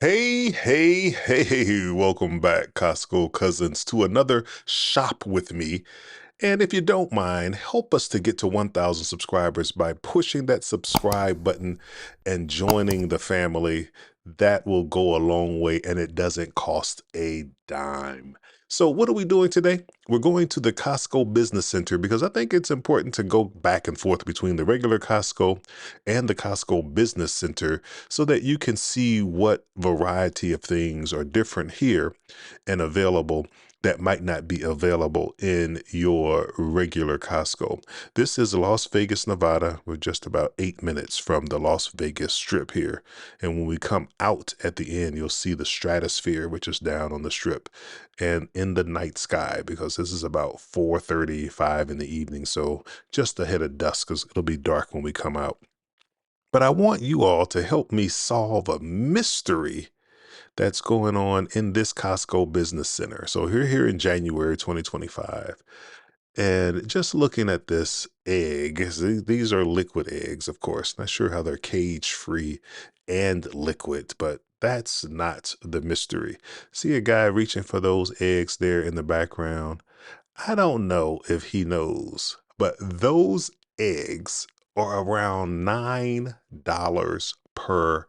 Hey, welcome back, Costco cousins, to another shop with me. And if you don't mind, help us to get to 1,000 subscribers by pushing that subscribe button and joining the family. That will go a long way and it doesn't cost a dime. So, what are we doing today? We're going to the Costco Business Center because I think it's important to go back and forth between the regular Costco and the Costco Business Center so that you can see what variety of things are different here and available that might not be available in your regular Costco. This is Las Vegas, Nevada. We're just about 8 minutes from the Las Vegas Strip here. And when we come out at the end, you'll see the stratosphere, which is down on the strip, and in the night sky, because this is about 4:35 in the evening. So just ahead of dusk, because it'll be dark when we come out. But I want you all to help me solve a mystery that's going on in this Costco Business Center. So we're here in January 2025. And just looking at this egg, these are liquid eggs, of course. Not sure how they're cage free and liquid, but that's not the mystery. See a guy reaching for those eggs there in the background. I don't know if he knows, but those eggs are around $9 per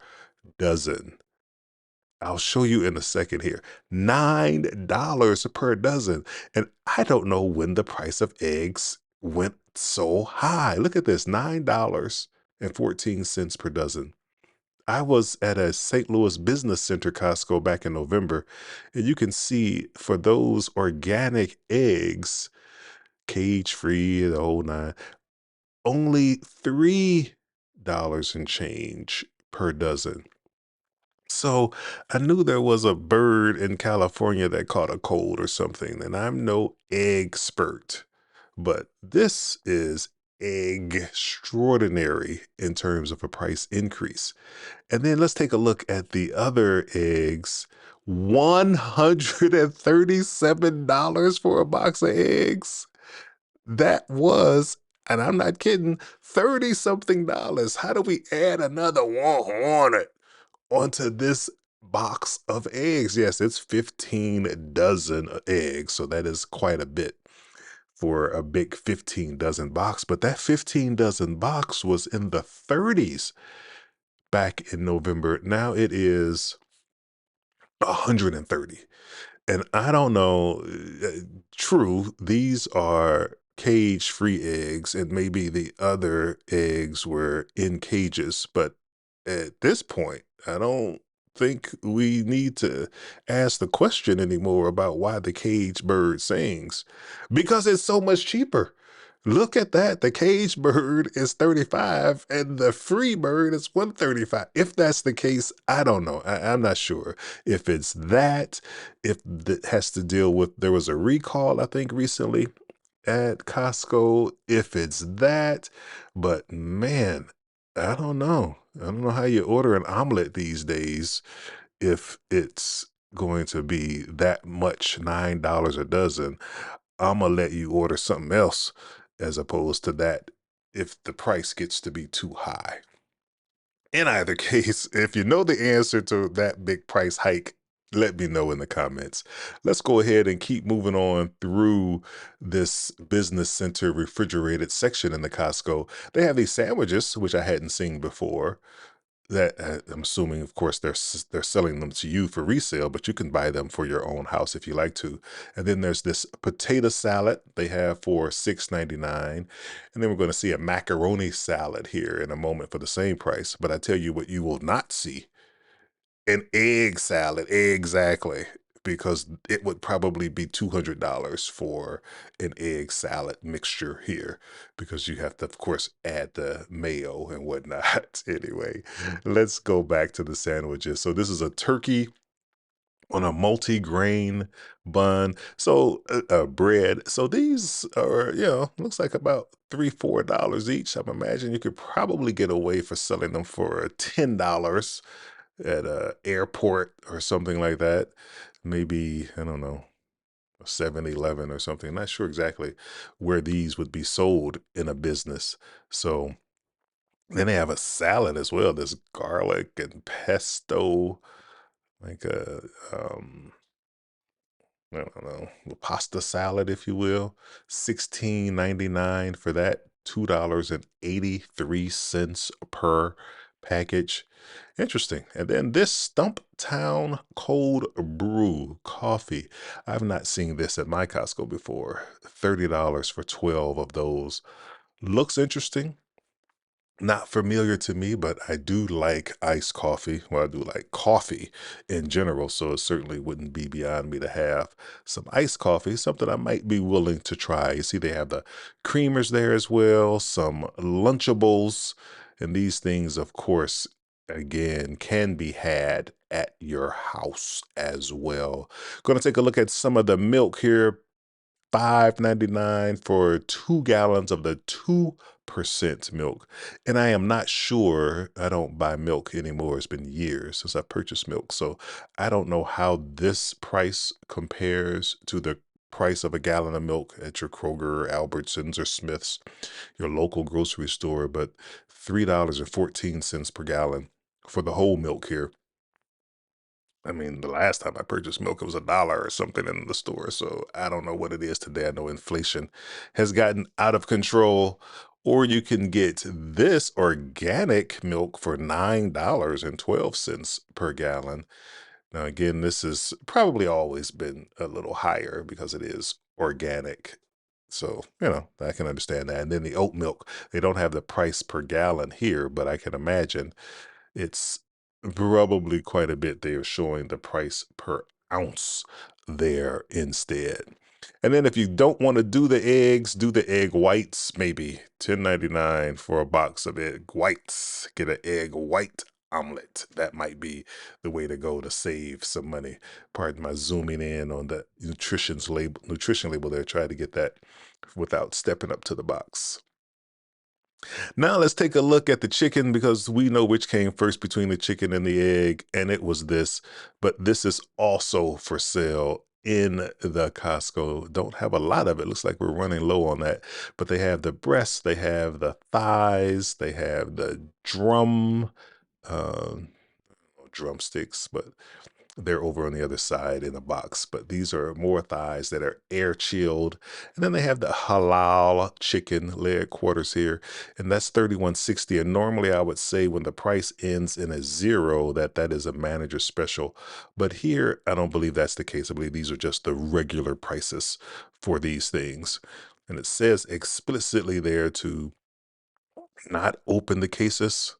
dozen. I'll show you in a second here. $9 per dozen. And I don't know when the price of eggs went so high. Look at this, $9.14 per dozen. I was at a St. Louis Business Center Costco back in November, and you can see for those organic eggs, cage free, the whole nine, only $3 and change per dozen. So I knew there was a bird in California that caught a cold or something, and I'm no expert, but this is egg extraordinary in terms of a price increase. And then let's take a look at the other eggs. $137 for a box of eggs. That was, and I'm not kidding, 30 something dollars. How do we add another 100 onto this box of eggs? Yes, it's 15 dozen eggs, so that is quite a bit for a big 15 dozen box. But that 15 dozen box was in the 30s back in November. Now it is 130. And I don't know, true, these are cage-free eggs, and maybe the other eggs were in cages, but at this point, I don't think we need to ask the question anymore about why the cage bird sings, because it's so much cheaper. Look at that. The cage bird is 35 and the free bird is 135. If that's the case, I don't know. I'm not sure if it's that, if that has to deal with, there was a recall, I think, recently at Costco, if it's that, but man, I don't know. I don't know how you order an omelet these days if it's going to be that much, $9 a dozen. I'm gonna let you order something else as opposed to that if the price gets to be too high. In either case, if you know the answer to that big price hike, let me know in the comments. Let's go ahead and keep moving on through this business center refrigerated section in the Costco. They have these sandwiches, which I hadn't seen before. That I'm assuming, of course, they're selling them to you for resale, but you can buy them for your own house if you like to. And then there's this potato salad they have for $6.99, and then we're going to see a macaroni salad here in a moment for the same price. But I tell you what, you will not see an egg salad, exactly, because it would probably be $200 for an egg salad mixture here, because you have to, of course, add the mayo and whatnot. Anyway, let's go back to the sandwiches. So this is a turkey on a multi-grain bun. So bread. So these are, looks like about $3, $4 each. I'm imagining you could probably get away for selling them for $10 at a airport or something like that. Maybe, I don't know, a 7-Eleven or something. Not sure exactly where these would be sold in a business. So then they have a salad as well. There's garlic and pesto. like a I don't know, a pasta salad, if you will. 16.99 for that. $2.83 per package. Interesting. And then this Stumptown Cold Brew coffee. I've not seen this at my Costco before. $30 for 12 of those. Looks interesting. Not familiar to me, but I do like iced coffee. Well, I do like coffee in general, so it certainly wouldn't be beyond me to have some iced coffee, something I might be willing to try. You see, they have the creamers there as well, some Lunchables, and these things, of course, again, can be had at your house as well. Going to take a look at some of the milk here. 5.99 for 2 gallons of the 2% milk. And I am not sure, I don't buy milk anymore. It's been years since I purchased milk. So I don't know how this price compares to the price of a gallon of milk at your Kroger, Albertsons, or Smith's, your local grocery store, but $3.14 per gallon for the whole milk here. I mean, the last time I purchased milk, it was $1 or something in the store. So I don't know what it is today. I know inflation has gotten out of control. Or you can get this organic milk for $9.12 per gallon. Now, again, this has probably always been a little higher because it is organic. So, I can understand that. And then the oat milk, they don't have the price per gallon here, but I can imagine it's probably quite a bit. They are showing the price per ounce there instead. And then if you don't want to do the eggs, do the egg whites, maybe 10.99 for a box of egg whites. Get an egg white omelet. That might be the way to go to save some money. Pardon my zooming in on the nutrition label there. Try to get that without stepping up to the box. Now let's take a look at the chicken because we know which came first between the chicken and the egg, and it was this. But this is also for sale in the Costco. Don't have a lot of it. Looks like we're running low on that. But they have the breasts, they have the thighs, they have the um, drumsticks, but they're over on the other side in a box, but these are more thighs that are air chilled. And then they have the halal chicken leg quarters here, and that's 31.60. And normally I would say when the price ends in a zero that that is a manager special. But here, I don't believe that's the case. I believe these are just the regular prices for these things. And it says explicitly there to not open the cases,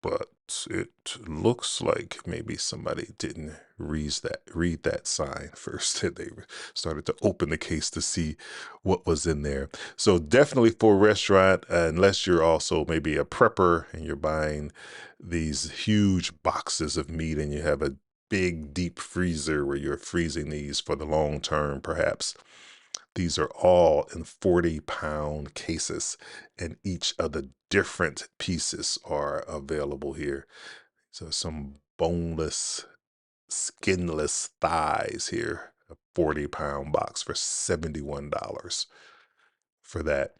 but it looks like maybe somebody didn't read that sign first and they started to open the case to see what was in there. So definitely for a restaurant, unless you're also maybe a prepper and you're buying these huge boxes of meat and you have a big deep freezer where you're freezing these for the long term perhaps. These are all in 40-pound cases, and each of the different pieces are available here. So some boneless, skinless thighs here, a 40-pound box for $71 for that.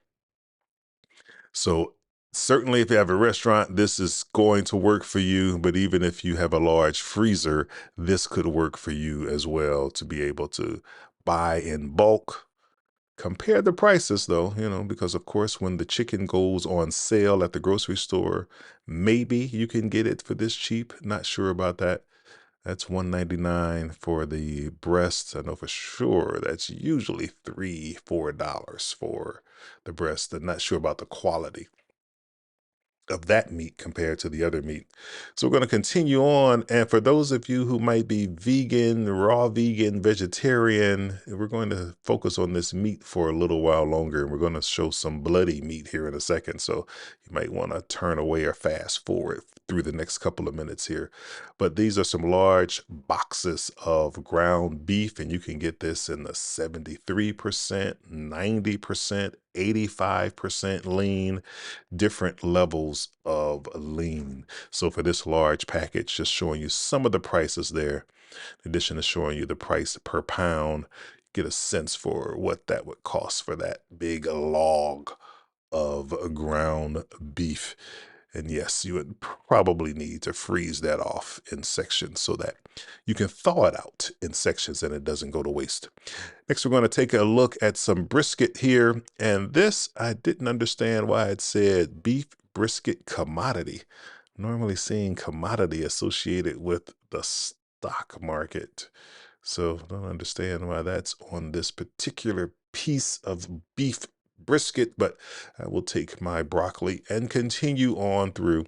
So certainly if you have a restaurant, this is going to work for you. But even if you have a large freezer, this could work for you as well to be able to buy in bulk. Compare the prices though, because of course, when the chicken goes on sale at the grocery store, maybe you can get it for this cheap. Not sure about that. That's $1.99 for the breast. I know for sure that's usually $3, $4 for the breast. I'm not sure about the quality of that meat compared to the other meat. So we're going to continue on. And for those of you who might be vegan, raw vegan, vegetarian, we're going to focus on this meat for a little while longer. And we're going to show some bloody meat here in a second. So you might want to turn away or fast forward through the next couple of minutes here. But these are some large boxes of ground beef, and you can get this in the 73%, 90%, 85% lean, different levels of lean. So for this large package, just showing you some of the prices there, in addition to showing you the price per pound, get a sense for what that would cost for that big log of ground beef. And yes, you would probably need to freeze that off in sections so that you can thaw it out in sections and it doesn't go to waste. Next, we're going to take a look at some brisket here. And this, I didn't understand why it said beef brisket commodity. Normally seeing commodity associated with the stock market. So don't understand why that's on this particular piece of beef brisket, but I will take my broccoli and continue on through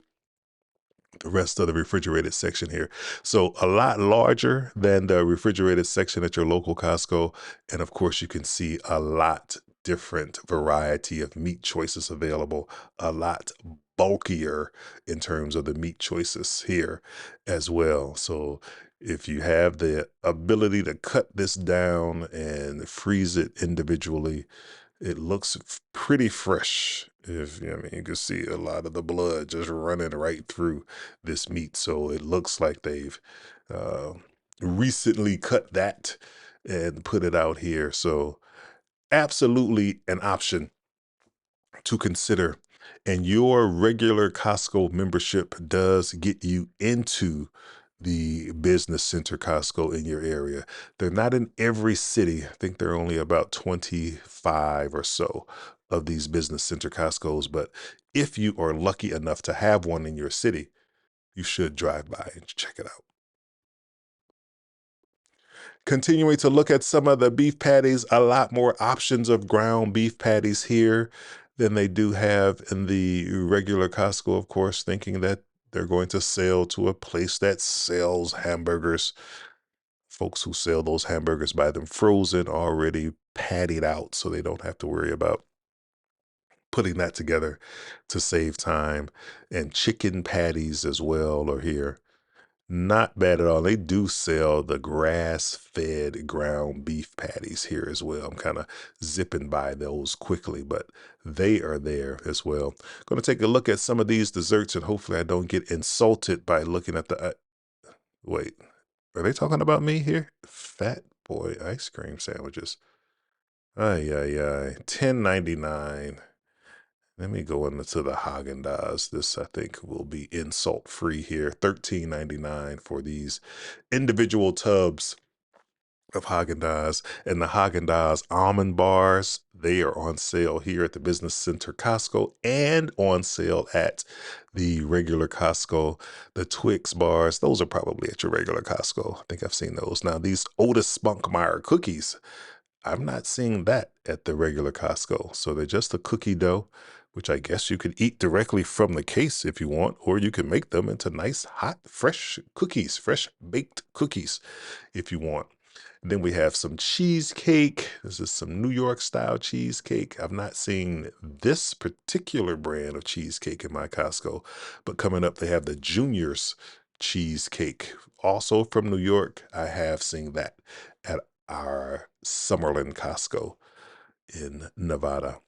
the rest of the refrigerated section here. So a lot larger than the refrigerated section at your local Costco. And of course, you can see a lot different variety of meat choices available, a lot bulkier in terms of the meat choices here as well. So if you have the ability to cut this down and freeze it individually, it looks pretty fresh. If I mean, you can see a lot of the blood just running right through this meat, so it looks like they've uh, recently cut that and put it out here. So absolutely an option to consider. And your regular Costco membership does get you into the business center Costco in your area. They're not in every city. I think there are only about 25 or so of these business center Costco's. But if you are lucky enough to have one in your city, you should drive by and check it out. Continuing to look at some of the beef patties, a lot more options of ground beef patties here than they do have in the regular Costco, of course, thinking that they're going to sell to a place that sells hamburgers. Folks who sell those hamburgers buy them frozen, already pattied out, so they don't have to worry about putting that together to save time. And chicken patties as well are here. Not bad at all. They do sell the grass-fed ground beef patties here as well. I'm kind of zipping by those quickly, but they are there as well. Going to take a look at some of these desserts, and hopefully I don't get insulted by looking at the... wait, are they talking about me here? Fat Boy ice cream sandwiches. Ay, ay, ay. $10.99. Let me go into the Haagen-Dazs. This, I think, will be insult-free here. $13.99 for these individual tubs of Haagen-Dazs. And the Haagen-Dazs almond bars, they are on sale here at the Business Center Costco and on sale at the regular Costco. The Twix bars, those are probably at your regular Costco. I think I've seen those. Now, these Otis Spunkmeyer cookies, I'm not seeing that at the regular Costco. So they're just a cookie dough, which I guess you could eat directly from the case if you want, or you can make them into nice, hot, fresh cookies, fresh baked cookies if you want. And then we have some cheesecake. This is some New York style cheesecake. I've not seen this particular brand of cheesecake in my Costco, but coming up, they have the Junior's cheesecake, also from New York. I have seen that at our Summerlin Costco in Nevada.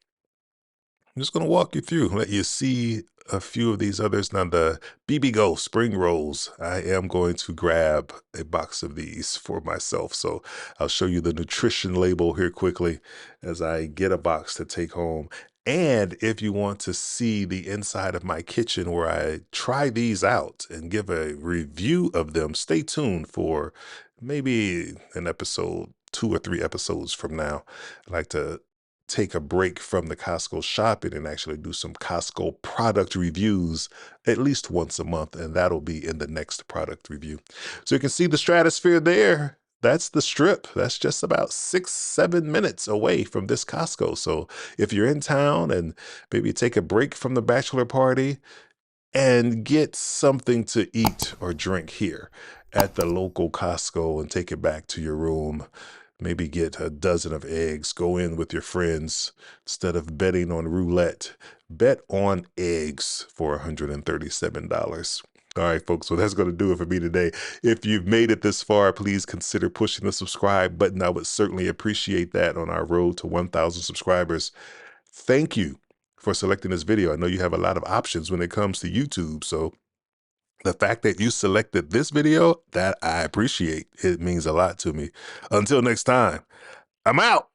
I'm just going to walk you through, let you see a few of these others. Now, the BB Go spring rolls, I am going to grab a box of these for myself. So I'll show you the nutrition label here quickly as I get a box to take home. And if you want to see the inside of my kitchen where I try these out and give a review of them, stay tuned for maybe an episode, 2 or 3 episodes from now. I'd like to take a break from the Costco shopping and actually do some Costco product reviews at least once a month, and that'll be in the next product review. So you can see the stratosphere there. That's the strip. That's just about 6, 7 minutes away from this Costco. So if you're in town and maybe take a break from the bachelor party and get something to eat or drink here at the local Costco and take it back to your room. Maybe get a dozen of eggs, go in with your friends. Instead of betting on roulette, bet on eggs for $137. All right, folks, so that's going to do it for me today. If you've made it this far, please consider pushing the subscribe button. I would certainly appreciate that on our road to 1,000 subscribers. Thank you for selecting this video. I know you have a lot of options when it comes to YouTube, so the fact that you selected this video, that I appreciate. It means a lot to me. Until next time, I'm out.